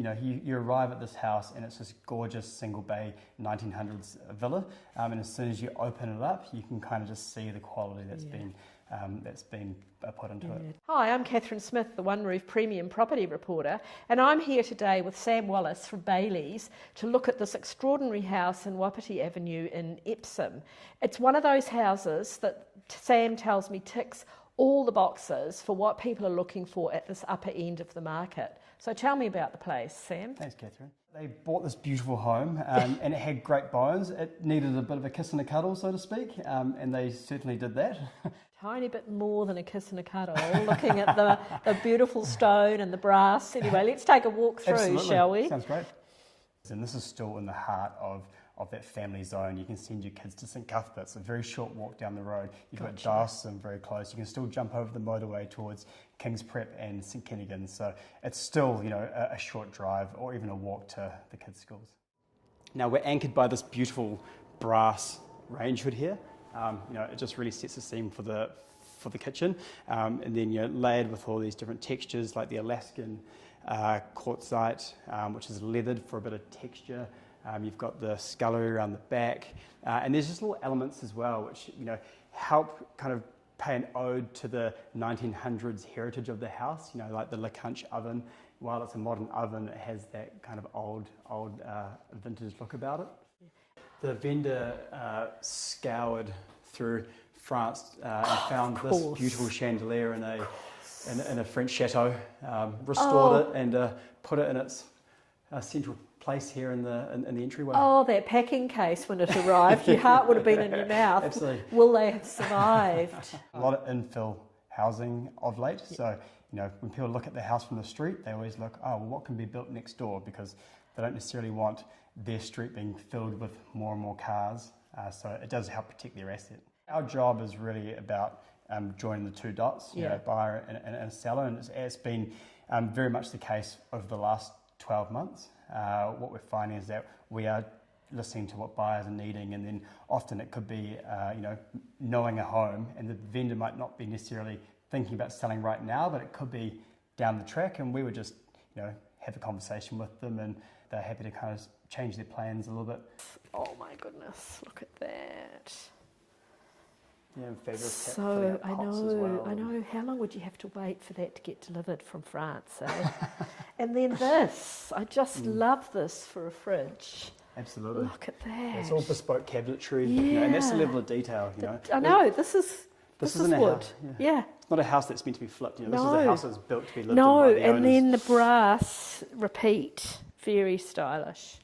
You know, you arrive at this house and it's this gorgeous single bay 1900s villa, and as soon as you open it up, you can kind of just see the quality that's been put into it. Hi, I'm Catherine Smith, the One Roof Premium Property Reporter, and I'm here today with Sam Wallace from Bayleys to look at this extraordinary house in Wapiti Avenue in Epsom. It's one of those houses that Sam tells me ticks all the boxes for what people are looking for at this upper end of the market. So tell me about the place, Sam. Thanks, Catherine. They bought this beautiful home and it had great bones. It needed a bit of a kiss and a cuddle, so to speak, and they certainly did that. Tiny bit more than a kiss and a cuddle, looking at the beautiful stone and the brass. Anyway, let's take a walk through, Absolutely. shall we? Sounds great. And this is still in the heart of that family zone. You can send your kids to St Cuthbert. It's a very short walk down the road. You've got Dawson very close. You can still jump over the motorway towards King's Prep and St Kentigern. So it's still, you know, a short drive or even a walk to the kids' schools. Now we're anchored by this beautiful brass range hood here. You know, it just really sets the scene for the kitchen, and then you're layered with all these different textures like the Alaskan quartzite, which is leathered for a bit of texture. You've got the scullery around the back, and there's just little elements as well which, you know, help kind of pay an ode to the 1900s heritage of the house. You know, like the LeCunch oven. While it's a modern oven, it has that kind of old vintage look about it. The vendor scoured through France and found this beautiful chandelier in a French chateau, restored it and put it in its central place here in the entryway. Oh, that packing case when it arrived, your heart would have been in your mouth. Absolutely. Will they have survived? A lot of infill housing of late, so you know, when people look at the house from the street, they always look, oh, well, what can be built next door, because they don't necessarily want their street being filled with more and more cars, so it does help protect their asset. Our job is really about joining the two dots, you know, buyer and a seller, and it's been very much the case over the last 12 months. What we're finding is that we are listening to what buyers are needing, and then often it could be, you know, knowing a home, and the vendor might not be necessarily thinking about selling right now, but it could be down the track, and we would just, you know, have a conversation with them, and they're happy to kind of change their plans a little bit. Oh my goodness, look at that. Yeah, and fabulous. So I know. How long would you have to wait for that to get delivered from France? Eh? And then this, I just love this for a fridge. Absolutely. Look at that. It's all bespoke cabinetry, you know, and that's the level of detail. You know, I know this is isn't wood. A house. Yeah. It's not a house that's meant to be flipped. You know, this is a house that's built to be lived in by the owners. And then the brass repeat, very stylish.